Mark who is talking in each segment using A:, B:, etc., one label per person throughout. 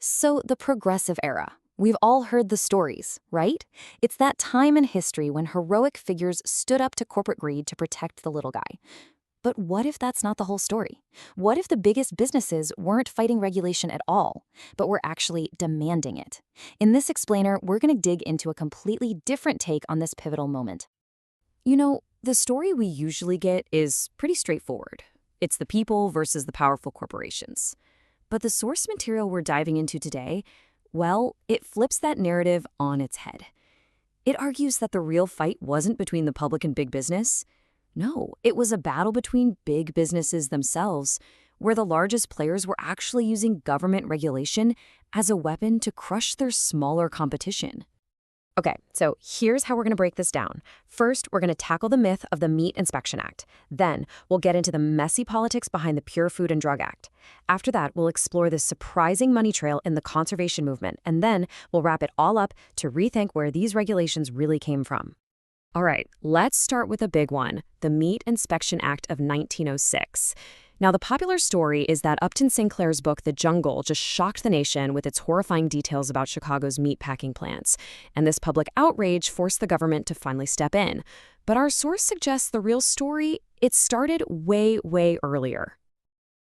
A: So, the Progressive Era. We've all heard the stories, right? It's that time in history when heroic figures stood up to corporate greed to protect the little guy. But what if that's not the whole story? What if the biggest businesses weren't fighting regulation at all, but were actually demanding it? In this explainer, we're going to dig into a completely different take on this pivotal moment. The story we usually get is pretty straightforward. It's the people versus the powerful corporations. But the source material we're diving into today, well, it flips that narrative on its head. It argues that the real fight wasn't between the public and big business. No, it was a battle between big businesses themselves, where the largest players were actually using government regulation as a weapon to crush their smaller competition. Okay, so here's how we're going to break this down. First, we're going to tackle the myth of the Meat Inspection Act. Then, we'll get into the messy politics behind the Pure Food and Drug Act. After that, we'll explore the surprising money trail in the conservation movement, and then we'll wrap it all up to rethink where these regulations really came from. All right, let's start with a big one, the Meat Inspection Act of 1906. Now, the popular story is that Upton Sinclair's book, The Jungle, just shocked the nation with its horrifying details about Chicago's meat packing plants. And this public outrage forced the government to finally step in. But our source suggests the real story, it started way, way earlier.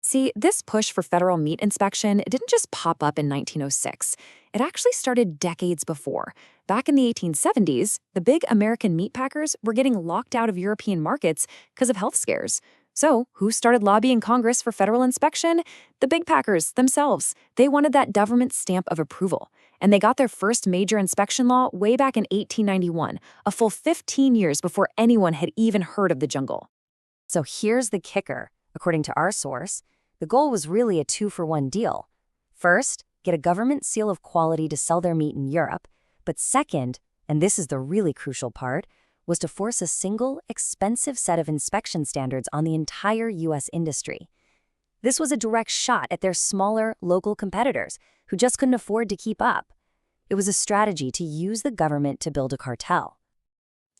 A: See, this push for federal meat inspection didn't just pop up in 1906. It actually started decades before. Back in the 1870s, the big American meat packers were getting locked out of European markets because of health scares. So, who started lobbying Congress for federal inspection? The big packers themselves. They wanted that government stamp of approval. And they got their first major inspection law way back in 1891, a full 15 years before anyone had even heard of the jungle. So here's the kicker. According to our source, the goal was really a two-for-one deal. First, get a government seal of quality to sell their meat in Europe. But second, and this is the really crucial part, was to force a single, expensive set of inspection standards on the entire U.S. industry. This was a direct shot at their smaller, local competitors who just couldn't afford to keep up. It was a strategy to use the government to build a cartel.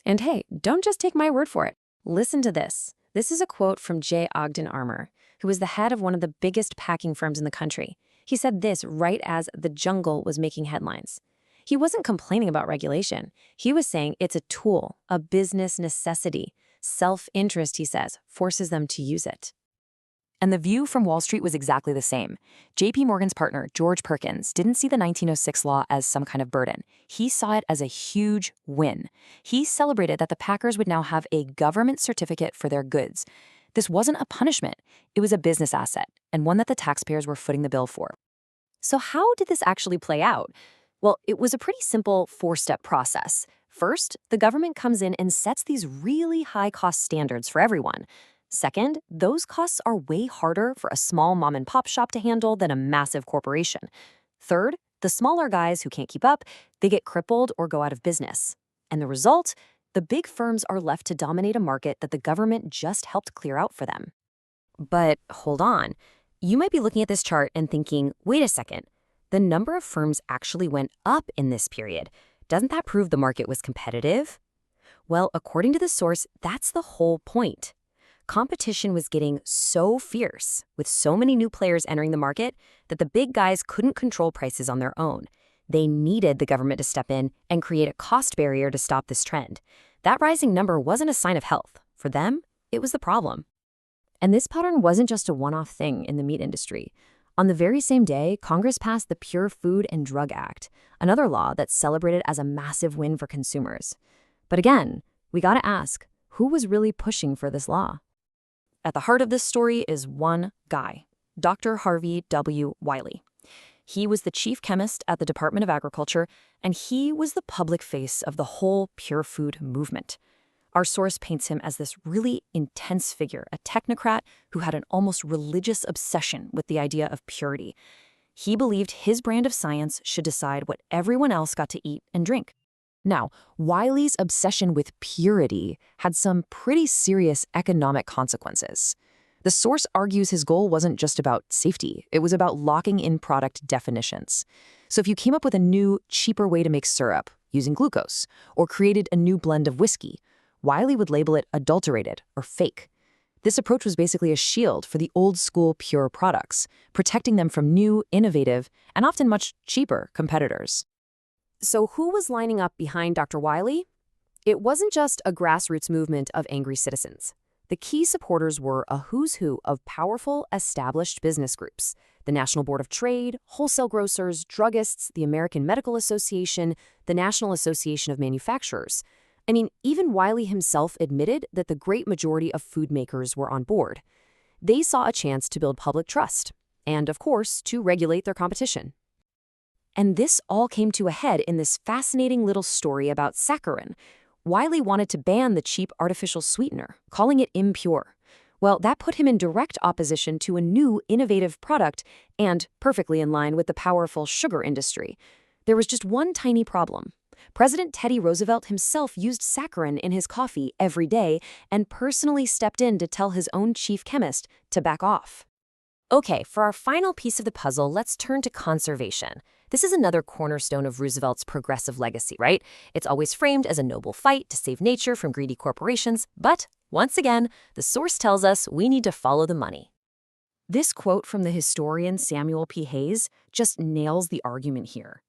A: And hey, don't just take my word for it. Listen to this. This is a quote from J. Ogden Armour, who was the head of one of the biggest packing firms in the country. He said this right as The Jungle was making headlines. He wasn't complaining about regulation. He was saying it's a tool, a business necessity. Self-interest, he says, forces them to use it. And the view from Wall Street was exactly the same. J.P. Morgan's partner, George Perkins, didn't see the 1906 law as some kind of burden. He saw it as a huge win. He celebrated that the packers would now have a government certificate for their goods. This wasn't a punishment. It was a business asset, and one that the taxpayers were footing the bill for. So how did this actually play out? Well, it was a pretty simple four-step process. First, the government comes in and sets these really high-cost standards for everyone. Second, those costs are way harder for a small mom-and-pop shop to handle than a massive corporation. Third, the smaller guys who can't keep up, they get crippled or go out of business. And the result? The big firms are left to dominate a market that the government just helped clear out for them. But hold on. You might be looking at this chart and thinking, wait a second. The number of firms actually went up in this period. Doesn't that prove the market was competitive? Well, according to the source, that's the whole point. Competition was getting so fierce, with so many new players entering the market, that the big guys couldn't control prices on their own. They needed the government to step in and create a cost barrier to stop this trend. That rising number wasn't a sign of health. For them, it was the problem. And this pattern wasn't just a one-off thing in the meat industry. On the very same day, Congress passed the Pure Food and Drug Act, another law that's celebrated as a massive win for consumers. But again, we gotta ask, who was really pushing for this law? At the heart of this story is one guy, Dr. Harvey W. Wiley. He was the chief chemist at the Department of Agriculture, and he was the public face of the whole pure food movement. Our source paints him as this really intense figure, a technocrat who had an almost religious obsession with the idea of purity. He believed his brand of science should decide what everyone else got to eat and drink. Now, Wiley's obsession with purity had some pretty serious economic consequences. The source argues his goal wasn't just about safety, it was about locking in product definitions. So if you came up with a new, cheaper way to make syrup using glucose, or created a new blend of whiskey, Wiley would label it adulterated or fake. This approach was basically a shield for the old-school pure products, protecting them from new, innovative, and often much cheaper competitors. So who was lining up behind Dr. Wiley? It wasn't just a grassroots movement of angry citizens. The key supporters were a who's who of powerful, established business groups: the National Board of Trade, wholesale grocers, druggists, the American Medical Association, the National Association of Manufacturers. I mean, even Wiley himself admitted that the great majority of food makers were on board. They saw a chance to build public trust and, of course, to regulate their competition. And this all came to a head in this fascinating little story about saccharin. Wiley wanted to ban the cheap artificial sweetener, calling it impure. Well, that put him in direct opposition to a new, innovative product and perfectly in line with the powerful sugar industry. There was just one tiny problem. President Teddy Roosevelt himself used saccharin in his coffee every day and personally stepped in to tell his own chief chemist to back off. Okay, for our final piece of the puzzle, let's turn to conservation. This is another cornerstone of Roosevelt's progressive legacy, right? It's always framed as a noble fight to save nature from greedy corporations, but once again, the source tells us we need to follow the money. This quote from the historian Samuel P. Hayes just nails the argument here.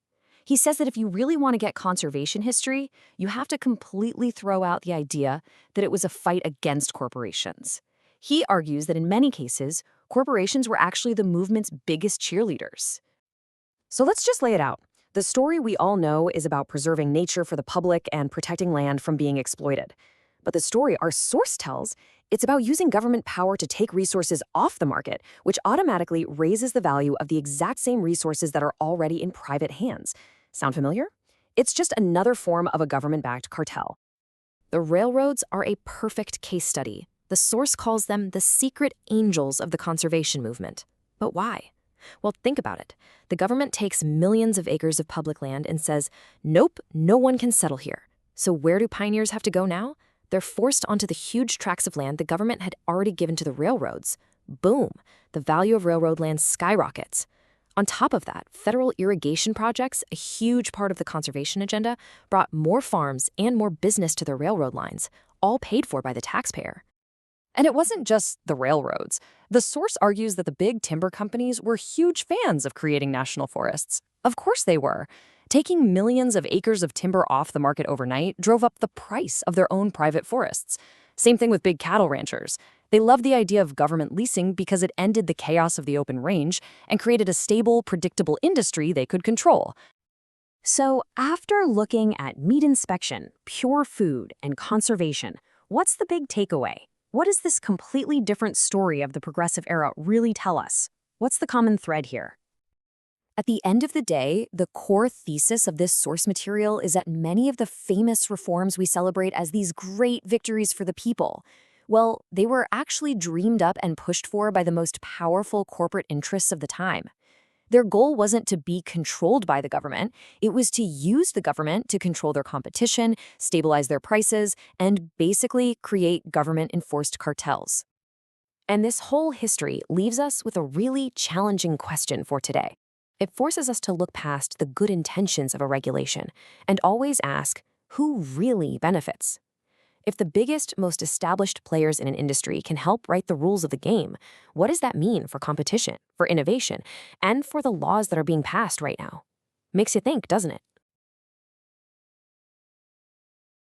A: He says that if you really want to get conservation history, you have to completely throw out the idea that it was a fight against corporations. He argues that in many cases, corporations were actually the movement's biggest cheerleaders. So let's just lay it out. The story we all know is about preserving nature for the public and protecting land from being exploited. But the story our source tells, it's about using government power to take resources off the market, which automatically raises the value of the exact same resources that are already in private hands. Sound familiar? It's just another form of a government-backed cartel. The railroads are a perfect case study. The source calls them the secret angels of the conservation movement. But why? Well, think about it. The government takes millions of acres of public land and says, nope, no one can settle here. So where do pioneers have to go now? They're forced onto the huge tracts of land the government had already given to the railroads. Boom, the value of railroad land skyrockets. On top of that, federal irrigation projects, a huge part of the conservation agenda, brought more farms and more business to the railroad lines, all paid for by the taxpayer. And it wasn't just the railroads. The source argues that the big timber companies were huge fans of creating national forests. Of course they were. Taking millions of acres of timber off the market overnight drove up the price of their own private forests. Same thing with big cattle ranchers. They loved the idea of government leasing because it ended the chaos of the open range and created a stable, predictable industry they could control. So, after looking at meat inspection, pure food, and conservation, what's the big takeaway? What does this completely different story of the progressive era really tell us? What's the common thread here? At the end of the day, the core thesis of this source material is that many of the famous reforms we celebrate as these great victories for the people, well, they were actually dreamed up and pushed for by the most powerful corporate interests of the time. Their goal wasn't to be controlled by the government. It was to use the government to control their competition, stabilize their prices, and basically create government-enforced cartels. And this whole history leaves us with a really challenging question for today. It forces us to look past the good intentions of a regulation and always ask, who really benefits? If the biggest, most established players in an industry can help write the rules of the game, what does that mean for competition, for innovation, and for the laws that are being passed right now? Makes you think, doesn't it?